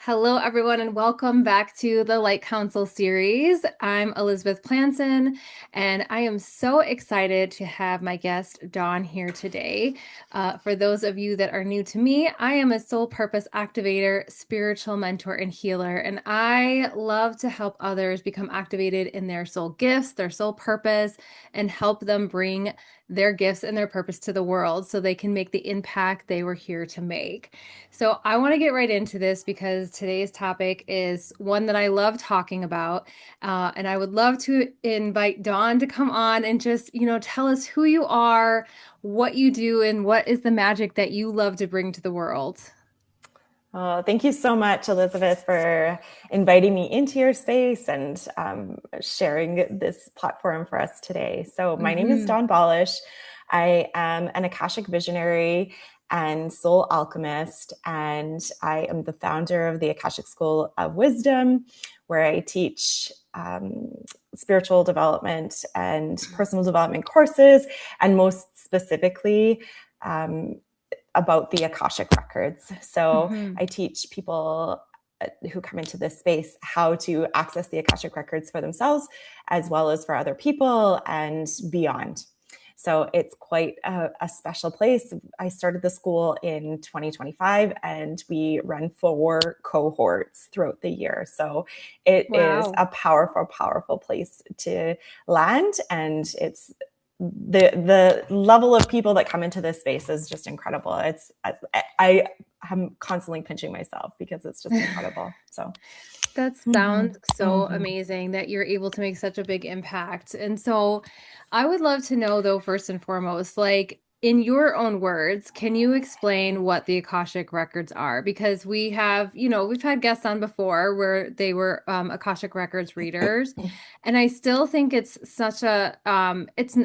Hello, everyone, and welcome back to the Light Council series. I'm Elizabeth Planson, and I am so excited to have my guest, Dawn, here today. For those of you that are new to me, I am a soul purpose activator, spiritual mentor, and healer, and I love to help others become activated in their soul gifts, their soul purpose, and help them bring their gifts and their purpose to the world so they can make the impact they were here to make. So I want to get right into this because today's topic is one that I love talking about. And I would love to invite Dawn to come on and just, tell us who you are, what you do, and what is the magic that you love to bring to the world. Thank you so much, Elizabeth, for inviting me into your space and sharing this platform for us today. So my name is Mm-hmm. Dawn Balash. I am an Akashic visionary and soul alchemist, and I am the founder of the Akashic School of Wisdom, where I teach spiritual development and personal development courses, and most specifically, about the Akashic Records. So Mm-hmm. I teach people who come into this space how to access the Akashic Records for themselves, as well as for other people and beyond. So it's quite a special place. I started the school in 2025, and we run 4 cohorts throughout the year. So it is Wow. a powerful, powerful place to land, and the level of people that come into this space is just incredible. I am constantly pinching myself because it's just incredible. So That sounds so amazing that you're able to make such a big impact. And so I would love to know, though, first and foremost, like in your own words, can you explain what the Akashic Records are? Because we have, we've had guests on before where they were Akashic Records readers. And I still think it's such a,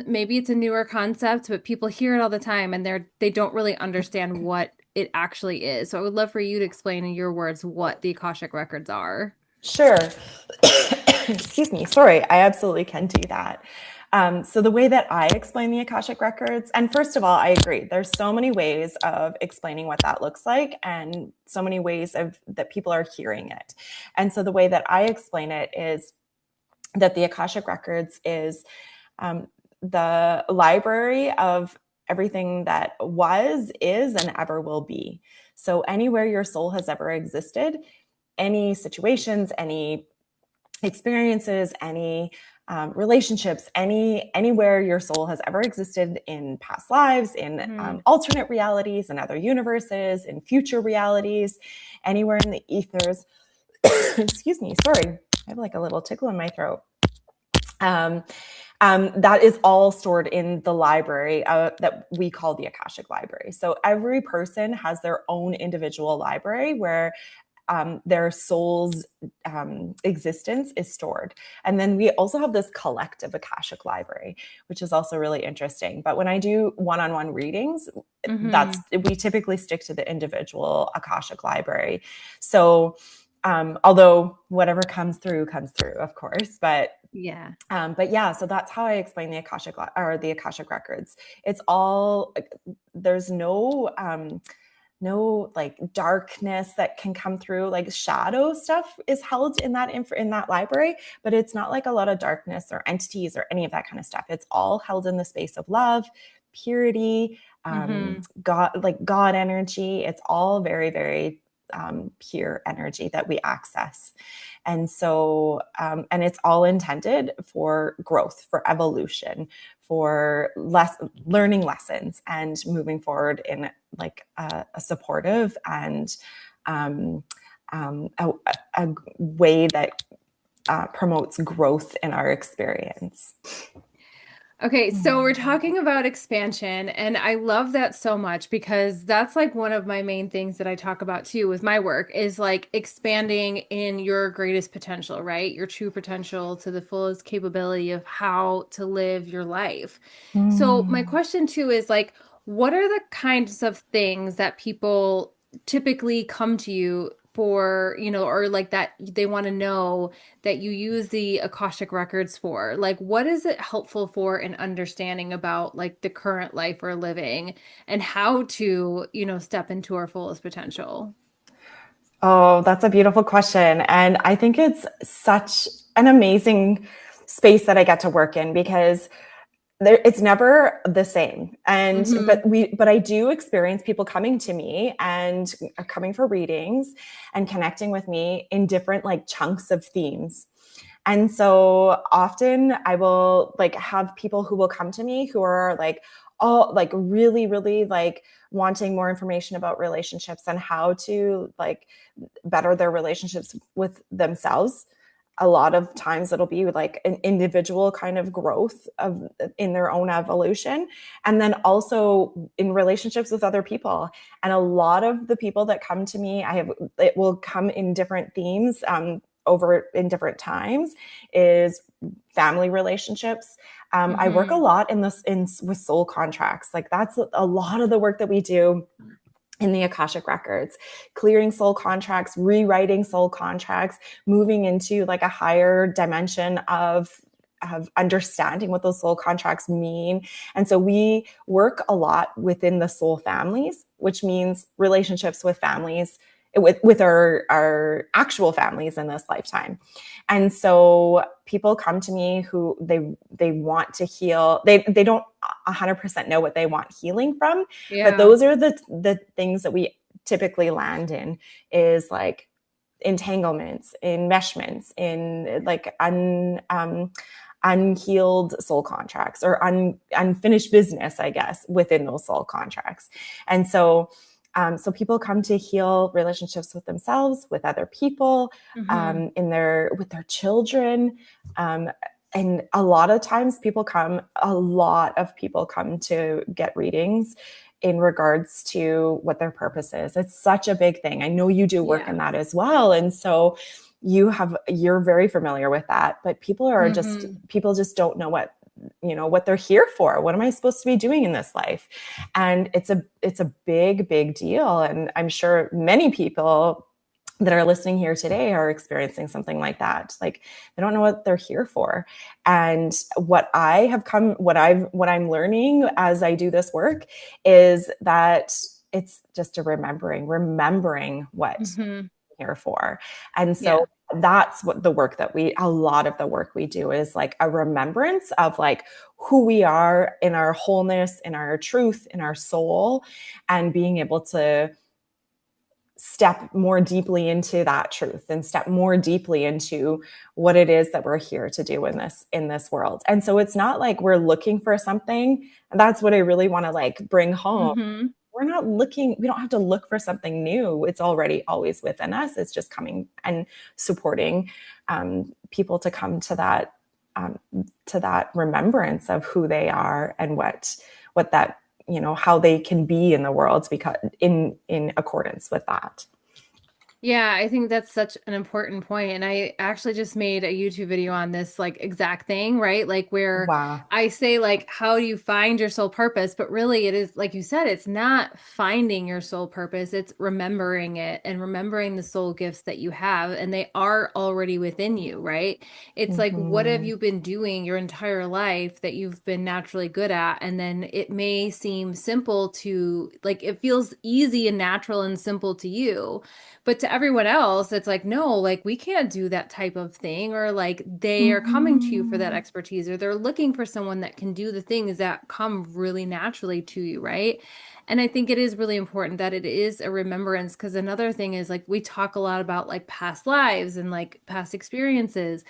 maybe it's a newer concept, but people hear it all the time and they don't really understand what it actually is. So I would love for you to explain in your words what the Akashic Records are. sure. Excuse me. Sorry, I absolutely can do that. So the way that I explain the Akashic Records, and first of all, I agree. There's so many ways of explaining what that looks like, and so many ways of that people are hearing it. And so the way that I explain it is that the Akashic Records is the library of everything that was, is, and ever will be. So anywhere your soul has ever existed, any situations, any experiences, any relationships, anywhere your soul has ever existed in past lives, in Hmm. alternate realities, in other universes, in future realities, anywhere in the ethers. Excuse me, sorry, I have like a little tickle in my throat. Um, that is all stored in the library that we call the Akashic Library. So every person has their own individual library where their soul's existence is stored. And then we also have this collective Akashic library, which is also really interesting. But when I do one-on-one readings, Hmm. we typically stick to the individual Akashic library. So although whatever comes through, of course, Yeah. but yeah, so that's how I explain the Akashic Records. It's all there's no like darkness that can come through. Like shadow stuff is held in that library, but it's not like a lot of darkness or entities or any of that kind of stuff. It's all held in the space of love, purity, Hmm. God energy. It's all very, very pure energy that we access. And so, and it's all intended for growth, for evolution, for learning lessons and moving forward in like a supportive and um, a way that promotes growth in our experience. Okay, so we're talking about expansion, and I love that so much because that's like one of my main things that I talk about too with my work is like expanding in your greatest potential, right? Your true potential to the fullest capability of how to live your life. So, my Mm. question too is like, what are the kinds of things that people typically come to you for, or like that they want to know that you use the Akashic records for? Like, what is it helpful for in understanding about like the current life we're living and how to, step into our fullest potential? Oh, that's a beautiful question. And I think it's such an amazing space that I get to work in because it's never the same. And Mm-hmm. but I do experience people coming to me and coming for readings and connecting with me in different like chunks of themes. And so often I will like have people who will come to me who are like all like really, really like wanting more information about relationships and how to like better their relationships with themselves. A lot of times it'll be like an individual kind of growth of in their own evolution, and then also in relationships with other people. And a lot of the people that come to me, it will come in different themes, over in different times, is family relationships. I work a Mm-hmm. lot in this in with soul contracts. Like that's a lot of the work that we do in the Akashic Records, clearing soul contracts, rewriting soul contracts, moving into like a higher dimension of understanding what those soul contracts mean. And so we work a lot within the soul families, which means relationships with families, with our actual families in this lifetime. And so people come to me who they want to heal. They don't 100% know what they want healing from, but Yeah. those are the things that we typically land in, is like entanglements, enmeshments, in like unhealed soul contracts, or unfinished business, I guess, within those soul contracts. And so so people come to heal relationships with themselves, with other people, Mm-hmm. in their with their children. Um, and a lot of people come to get readings in regards to what their purpose is. It's such a big thing. I know you do work in Yeah. that as well. And so you're very familiar with that, but Mm-hmm. people just don't know what they're here for. What am I supposed to be doing in this life? And it's a big, big deal. And I'm sure many people that are listening here today are experiencing something like that. Like they don't know what they're here for. And what I'm learning as I do this work is that it's just remembering what Mm-hmm. I'm here for. And Yeah. so that's what a lot of the work we do is like a remembrance of like who we are in our wholeness, in our truth, in our soul, and being able to step more deeply into that truth and step more deeply into what it is that we're here to do in this world. And so it's not like we're looking for something. And that's what I really want to like bring home. Mm-hmm. We don't have to look for something new. It's already always within us. It's just coming and supporting people to come um, to that remembrance of who they are and what that, how they can be in the world, because in accordance with that. Yeah, I think that's such an important point. And I actually just made a YouTube video on this like exact thing, right? Like where Wow. I say like how do you find your soul purpose? But really it is like you said, it's not finding your soul purpose, it's remembering it and remembering the soul gifts that you have and they are already within you, right? It's like what have Mm-hmm. you been doing your entire life that you've been naturally good at? And then it may seem simple to like it feels easy and natural and simple to you, but to everyone else, it's like, no, like we can't do that type of thing. Or like they are coming to you for that Mm-hmm. expertise, or they're looking for someone that can do the things that come really naturally to you, right? And I think it is really important that it is a remembrance because another thing is like we talk a lot about like past lives and like past experiences.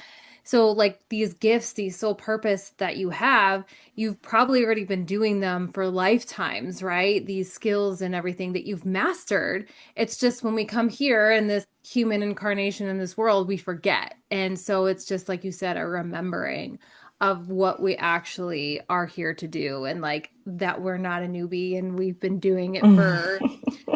So, like these gifts, these soul purpose that you have, you've probably already been doing them for lifetimes, right? These skills and everything that you've mastered. It's just when we come here in this human incarnation in this world, we forget. And so it's just like you said, a remembering of what we actually are here to do and like that we're not a newbie and we've been doing it for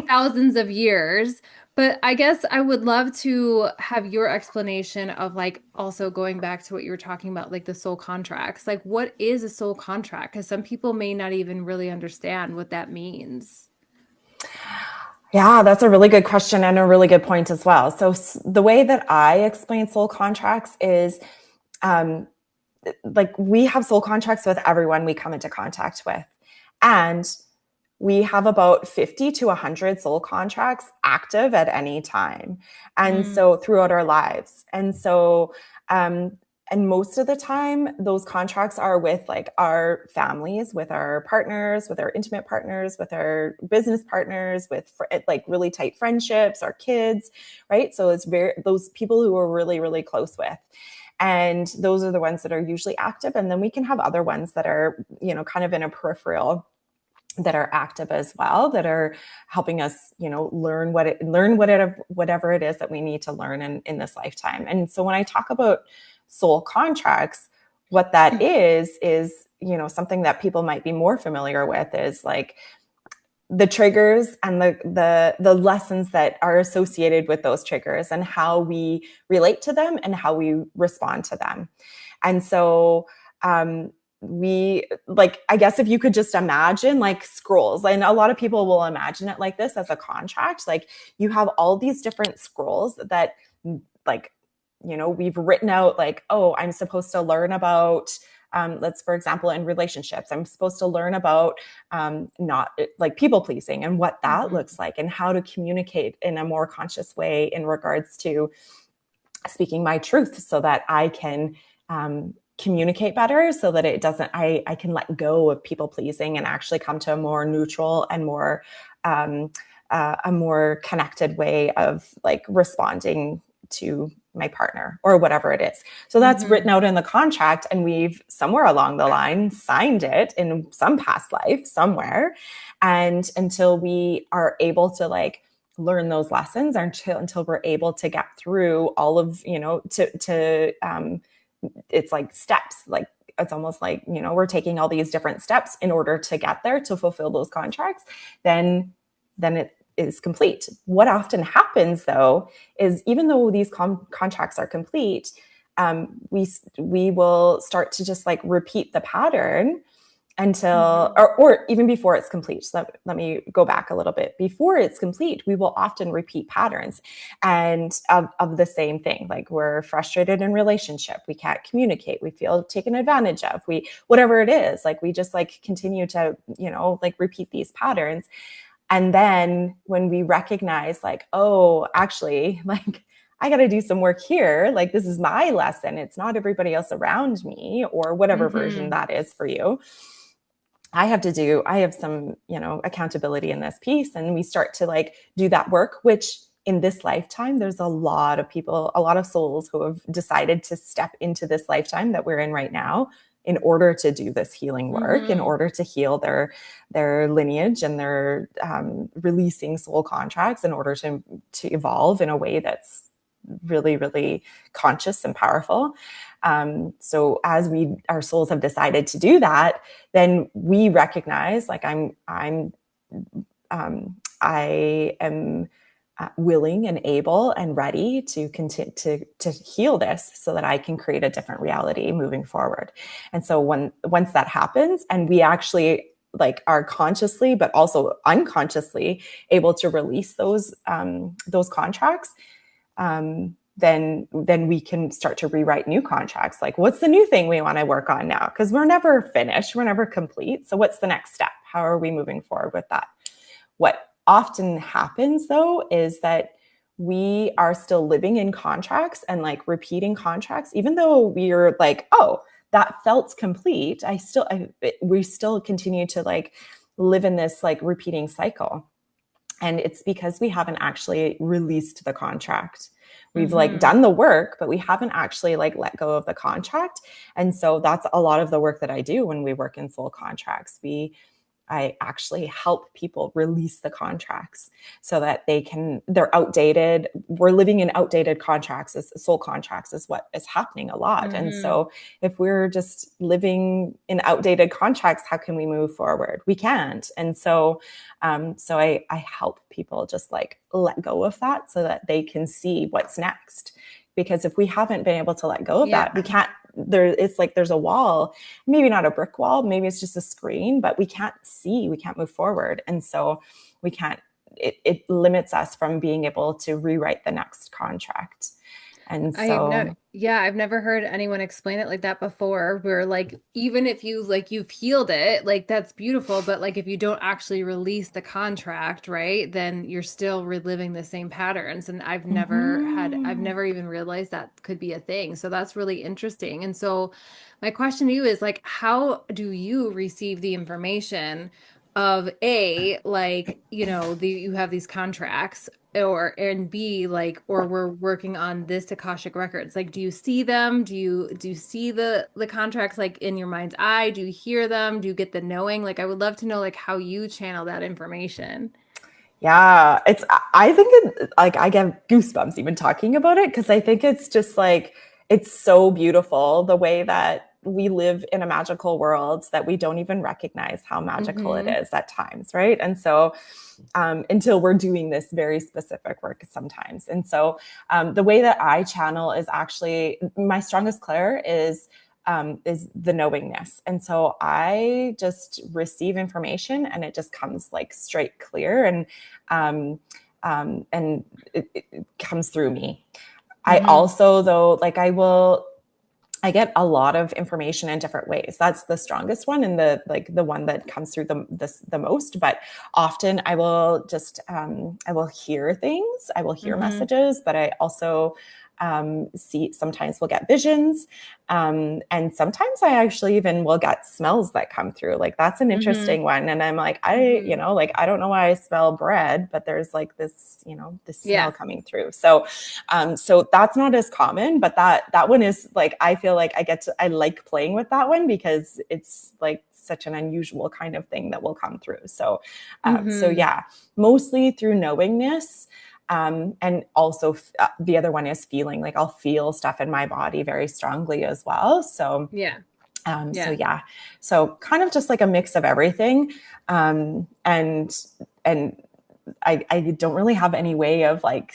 thousands of years. But I guess I would love to have your explanation of like also going back to what you were talking about, like the soul contracts. Like, what is a soul contract? Because some people may not even really understand what that means. Yeah, that's a really good question and a really good point as well. So the way that I explain soul contracts is um, like we have soul contracts with everyone we come into contact with. And we have about 50 to 100 soul contracts active at any time. And so throughout our lives. And so, and most of the time, those contracts are with like our families, with our partners, with our intimate partners, with our business partners, with like really tight friendships, our kids, right? So it's those people who we're really, really close with. And those are the ones that are usually active. And then we can have other ones that are, kind of in a peripheral, that are active as well, that are helping us, learn whatever it is that we need to learn in this lifetime. And so when I talk about soul contracts, what that is, something that people might be more familiar with is like the triggers and the lessons that are associated with those triggers and how we relate to them and how we respond to them. And so, I guess if you could just imagine like scrolls, and a lot of people will imagine it like this as a contract, like you have all these different scrolls that like, we've written out like, oh, I'm supposed to learn about, for example, in relationships, I'm supposed to learn about not like people pleasing and what that looks like and how to communicate in a more conscious way in regards to speaking my truth so that I can, communicate better, so that it doesn't, I can let go of people pleasing and actually come to a more neutral and more, a more connected way of like responding to my partner or whatever it is. So that's written out in the contract, and we've somewhere along the line signed it in some past life somewhere. And until we are able to like learn those lessons, or until we're able to get through all of, it's like steps, like it's almost like, we're taking all these different steps in order to get there to fulfill those contracts, then it is complete. What often happens though, is even though these contracts are complete, we will start to just like repeat the pattern until, or even before it's complete. So let me go back a little bit. Before it's complete, we will often repeat patterns and of the same thing. Like we're frustrated in relationship. We can't communicate. We feel taken advantage of. Whatever it is, like we just like continue to, like repeat these patterns. And then when we recognize like, oh, actually, like I got to do some work here. Like this is my lesson. It's not everybody else around me, or whatever version that is for you. I have some, accountability in this piece. And we start to like do that work, which in this lifetime, there's a lot of people, a lot of souls who have decided to step into this lifetime that we're in right now in order to do this healing work, in order to heal their lineage and their releasing soul contracts, in order to evolve in a way that's really, really conscious and powerful. So as our souls have decided to do that, then we recognize like I am willing and able and ready to continue to heal this so that I can create a different reality moving forward. And so once that happens, and we actually like are consciously but also unconsciously able to release those contracts, then we can start to rewrite new contracts. Like, what's the new thing we want to work on now? Because we're never finished, we're never complete. So what's the next step? How are we moving forward with that? What often happens though is that we are still living in contracts and like repeating contracts, even though we're like, oh, that felt complete. We still continue to like live in this like repeating cycle. And it's because we haven't actually released the contract. We've like done the work, but we haven't actually like let go of the contract. And so that's a lot of the work that I do when we work in soul contracts. I actually help people release the contracts so that they're outdated. We're living in outdated contracts. Soul contracts is what is happening a lot. And so if we're just living in outdated contracts, how can we move forward? We can't. And so, I help people just like let go of that so that they can see what's next. Because if we haven't been able to let go of that, we can't, it's like there's a wall, maybe not a brick wall, maybe it's just a screen, but we can't move forward. And so it limits us from being able to rewrite the next contract. And I've no, so, yeah, I've never heard anyone explain it like that before, where like even if you like you've healed it, like that's beautiful, but like if you don't actually release the contract, right, then you're still reliving the same patterns. And I've mhm. never even realized that could be a thing. So that's really interesting. And so my question to you is like, how do you receive the information of A, like, you have these contracts, or and B, like, or we're working on this Akashic records. Like, do you see them? Do you see the contracts like in your mind's eye? Do you hear them? Do you get the knowing? Like, I would love to know like how you channel that information. Yeah, I think like I get goosebumps even talking about it because I think it's just like, it's so beautiful the way that we live in a magical world that we don't even recognize how magical it Mm-hmm. is at times, right? And so, until we're doing this very specific work sometimes. And so, the way that I channel is actually my strongest clair is the knowingness. And so I just receive information and it just comes like straight clear, um, and it comes through me. I Mm-hmm. also, though, like I get a lot of information in different ways. That's the strongest one and the one that comes through the most. But often I will hear things, I will hear Mm-hmm. messages, but I also sometimes we'll get visions. And sometimes I actually even will get smells that come through. Like that's an Mm-hmm. interesting one. And I'm like, Mm-hmm. like, I don't know why I smell bread, but there's like this, this smell Yeah. coming through. So that's not as common, but that one is like, I feel like I like playing with that one because it's like such an unusual kind of thing that will come through. So Mm-hmm. yeah, mostly through knowingness. And also the other one is feeling, like I'll feel stuff in my body very strongly as well. Yeah. So Yeah. yeah, so kind of just like a mix of everything. And I don't really have any way of like,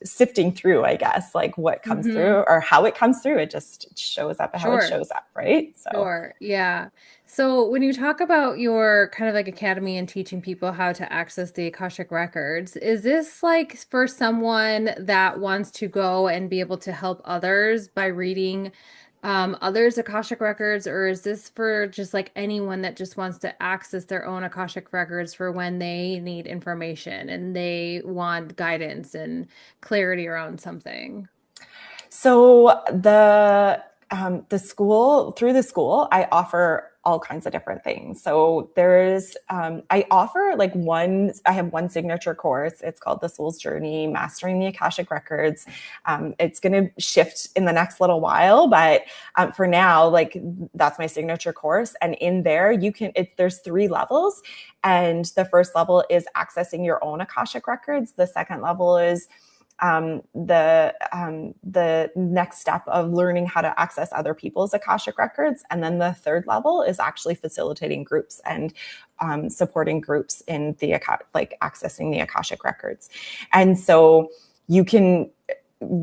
sifting through, I guess, like what comes Mm-hmm. through or how it comes through. It just shows up how it Sure. shows up, right? So, Sure. Yeah. So when you talk about your kind of like academy and teaching people how to access the Akashic records, is this like for someone that wants to go and be able to help others by reading others' Akashic records, or is this for just like anyone that just wants to access their own Akashic records for when they need information and they want guidance and clarity around something? so the school, through the school, I offer all kinds of different things. So I offer I have one signature course. It's called The Soul's Journey, Mastering the Akashic Records. It's going to shift in the next little while, but for now, like that's my signature course. And in there, there's 3 levels. And the first level is accessing your own Akashic Records. The second level is the next step of learning how to access other people's Akashic records. And then the third level is actually facilitating groups and supporting groups in like accessing the Akashic records. And so you can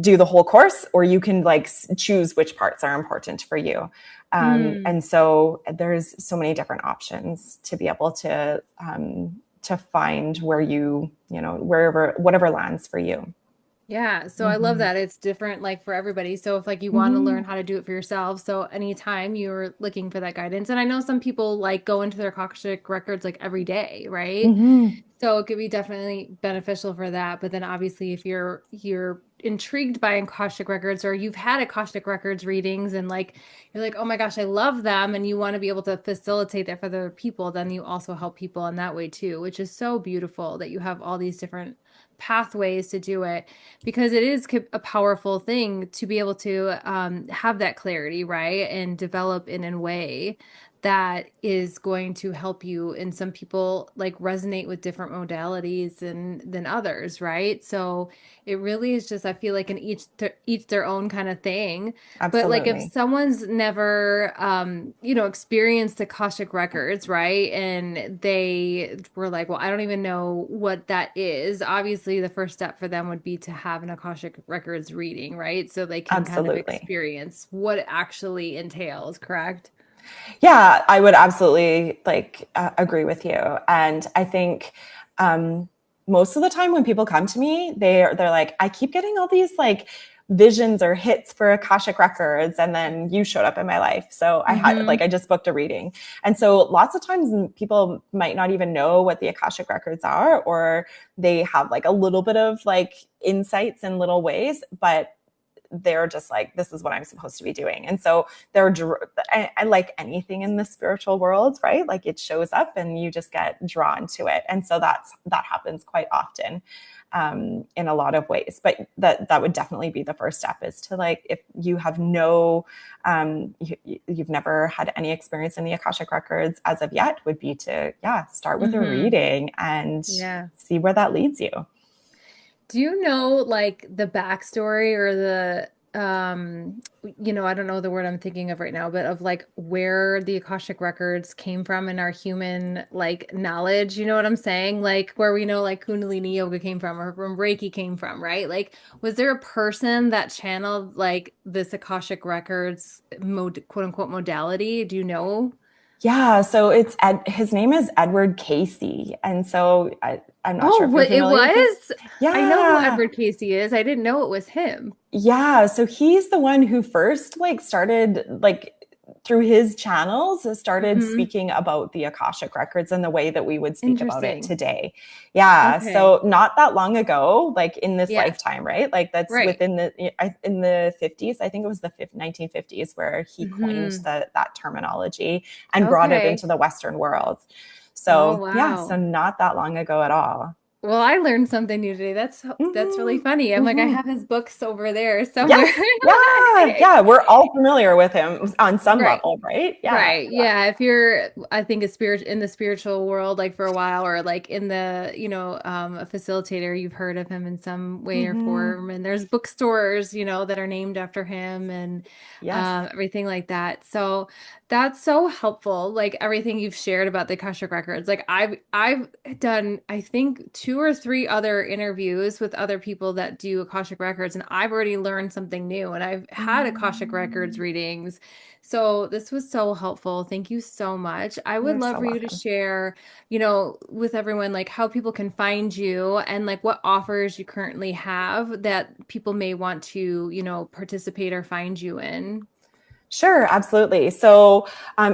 do the whole course, or you can like choose which parts are important for you. Hmm. And so there's so many different options to be able to find where wherever, whatever lands for you. Yeah, so I love Mm-hmm. that. It's different like for everybody. So if like you want to Mm-hmm. learn how to do it for yourself, so anytime you're looking for that guidance, and I know some people like go into their Akashic records like every day, right? Mm-hmm. So it could be definitely beneficial for that. But then obviously if you're intrigued by Akashic records, or you've had Akashic records readings and like you're like, "Oh my gosh, I love them," and you want to be able to facilitate that for other people, then you also help people in that way too, which is so beautiful that you have all these different pathways to do it, because it is a powerful thing to be able to have that clarity, right? And develop in a way that is going to help you. And some people like resonate with different modalities than others, right? So it really is just, I feel like in each their own kind of thing. But like if Absolutely. someone's never experienced Akashic records, right? And they were like, well, I don't even know what that is. Obviously, the first step for them would be to have an Akashic records reading, right? So they can kind of Absolutely. experience what it actually entails, correct? Yeah, I would absolutely agree with you. And I think, most of the time when people come to me, they're like, I keep getting all these like visions or hits for Akashic Records, and then you showed up in my life. So I just booked a reading. And so lots of times people might not even know what the Akashic Records are, or they have like a little bit of like insights in little ways, but they're just like, this is what I'm supposed to be doing. And so I like anything in the spiritual world, right? Like it shows up and you just get drawn to it. And so that happens quite often in a lot of ways. But that would definitely be the first step, is to like, if you have you've never had any experience in the Akashic Records as of yet, would be to, start with a reading and see where that leads you. Do you know like the backstory or the I don't know the word I'm thinking of right now, but of like where the Akashic records came from in our human like knowledge, you know what I'm saying? Like where we know like Kundalini yoga came from or from Reiki came from, right? Like was there a person that channeled like this Akashic records quote unquote modality? Do you know? Yeah, so his name is Edward Casey, and so I'm not Oh, sure if you're what it familiar with him. was? I know who Yeah, Edward Casey is. I didn't know it was him. yeah. So he's the one who first like started like through his channels started Hmm. speaking about the Akashic records in the way that we would speak about it Interesting. today. Yeah. Okay. So not that long ago, like in this Yes. lifetime, right? Like that's Right. within in the 50s. I think it was the 1950s where he coined Hmm. that terminology and brought it Okay. into the Western world. Oh, So yeah, so wow. not that long ago at all. Well, I learned something new today. That's really Hmm. funny. I'm like, I Hmm. have his books over there somewhere. Yes. Yeah. Yeah. We're all familiar with him on some Right. level, right? Yeah. Right. Yeah. If you're, I think, a spirit in the spiritual world, like for a while, or like in the, a facilitator, you've heard of him in some way or Hmm. form. And there's bookstores, that are named after him and Yes. everything like that. So that's so helpful. Like everything you've shared about the Akashic Records. Like I've done, I think, two or three other interviews with other people that do Akashic Records, and I've already learned something new. And I've had Akashic Records Mm, readings, so this was so helpful. Thank you so much. I would you're love so for you to welcome. share, with everyone, like how people can find you and like what offers you currently have that people may want to, participate or find you in. Sure, absolutely. So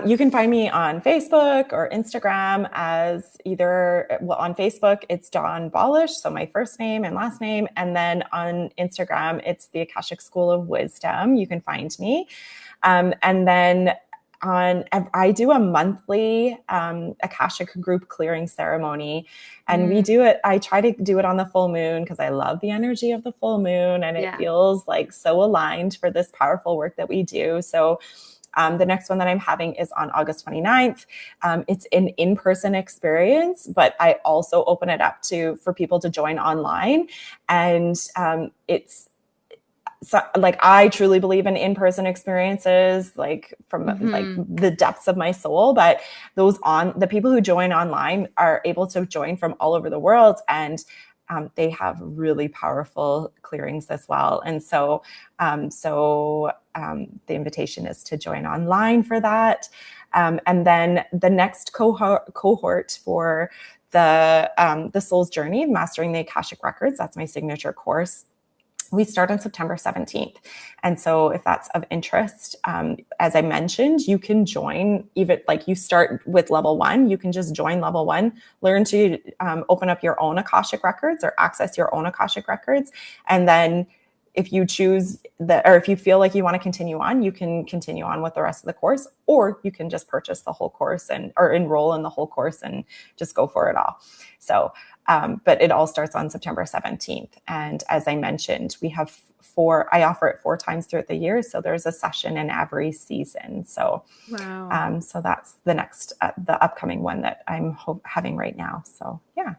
you can find me on Facebook or Instagram as on Facebook, it's Dawn Balash, so my first name and last name. And then on Instagram, it's the Akashic School of Wisdom. You can find me. And then I do a monthly Akashic group clearing ceremony, and we Mm, do it. I try to do it on the full moon because I love the energy of the full moon, and it yeah. feels like so aligned for this powerful work that we do. So the next one that I'm having is on August 29th. It's an in-person experience, but I also open it up for people to join online. And it's so, like, I truly believe in-person experiences, like from like Hmm. the depths of my soul. But the people who join online are able to join from all over the world, and they have really powerful clearings as well. And the invitation is to join online for that. And then the next cohort for the soul's journey, mastering the Akashic records, that's my signature course. We start on September 17th. And so if that's of interest, as I mentioned, you can join, even like you start with level 1, you can just join level 1, learn to open up your own Akashic records or access your own Akashic records. And then if you choose or if you feel like you want to continue on, you can continue on with the rest of the course, or you can just purchase the whole course or enroll in the whole course and just go for it all. So but it all starts on September 17th. And as I mentioned, I offer it 4 times throughout the year. So there's a session in every season. So, Wow. so that's the upcoming one that I'm having right now. So yeah.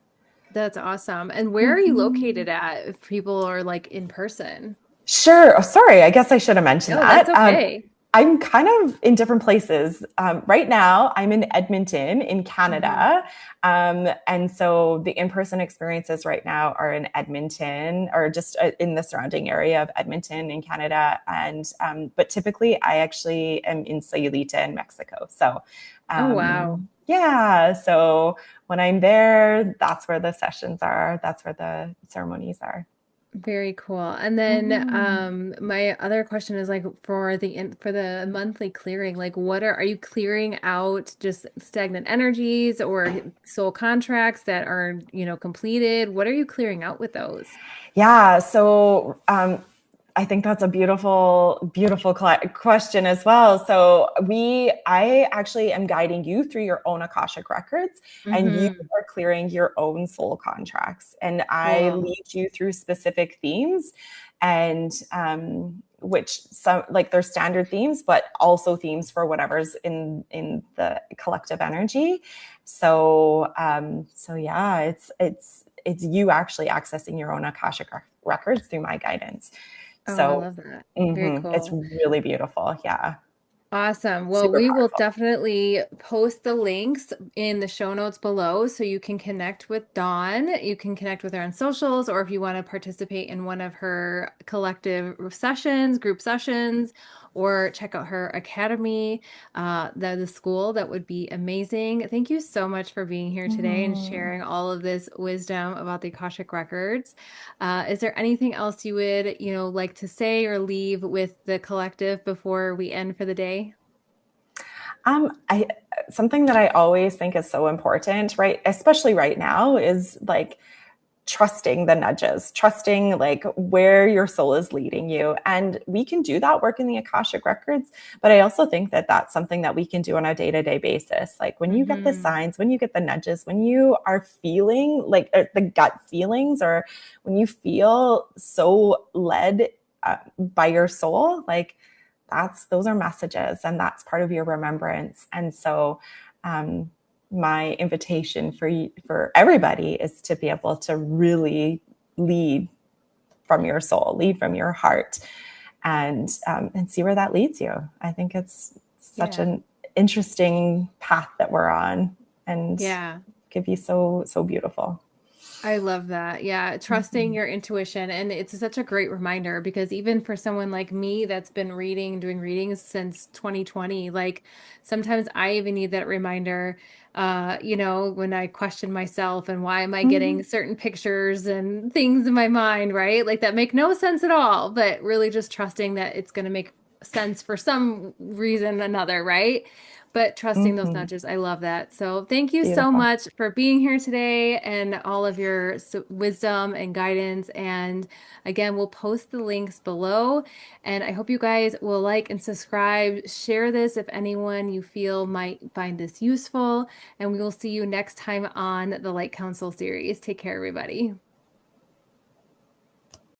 That's awesome. And where are you Mhm. located at if people are like in person? Sure. Oh, sorry. I guess I should have mentioned No, that's that. okay. I'm kind of in different places. Right now, I'm in Edmonton, in Hmm. Canada. And so the in person experiences right now are in Edmonton or just in the surrounding area of Edmonton in Canada. But typically, I actually am in Sayulita in Mexico. So, Oh, wow. Yeah. So when I'm there, that's where the sessions are. That's where the ceremonies are. Very cool. And then Mhm. my other question is like for the monthly clearing, like what are you clearing out just stagnant energies or soul contracts that are, completed? What are you clearing out with those? Yeah. So I think that's a beautiful, beautiful question as well. So I actually am guiding you through your own Akashic records, and you Mm-hmm. are clearing your own soul contracts. And I Cool. lead you through specific themes, and which some like they're standard themes, but also themes for whatever's in the collective energy. So yeah, it's you actually accessing your own Akashic records through my guidance. Oh, I So love that. Very it's cool. really beautiful. Yeah. Awesome. Well, Super we will powerful. definitely post the links in the show notes below so you can connect with Dawn. You can connect with her on socials, or if you want to participate in one of her collective sessions, group sessions, or check out her academy, the school, that would be amazing. Thank you so much for being here today and Mm. sharing all of this wisdom about the Akashic Records. Is there anything else you would, like to say or leave with the collective before we end for the day? I Something that I always think is so important, right? Especially right now, is like trusting the nudges, trusting like where your soul is leading you. And we can do that work in the Akashic records. But I also think that that's something that we can do on a day to day basis. Like when you get the Mm-hmm. signs, when you get the nudges, when you are feeling like the gut feelings, or when you feel so led by your soul, like those are messages, and that's part of your remembrance. And so, um, my invitation for everybody is to be able to really lead from your soul, lead from your heart, and see where that leads you. I think it's such Yeah. an interesting path that we're on, and Yeah. could be so beautiful. I love that. Yeah, trusting Mm-hmm. your intuition. And it's such a great reminder because even for someone like me that's been doing readings since 2020, like sometimes I even need that reminder, when I question myself and why am I Mm-hmm. getting certain pictures and things in my mind, right? Like that make no sense at all, but really just trusting that it's going to make sense for some reason or another, right? But trusting those Mm-hmm. nudges. I love that. So thank you so Beautiful. much for being here today and all of your wisdom and guidance. And again, we'll post the links below. And I hope you guys will like and subscribe, share this if anyone you feel might find this useful. And we will see you next time on the Light Council series. Take care, everybody.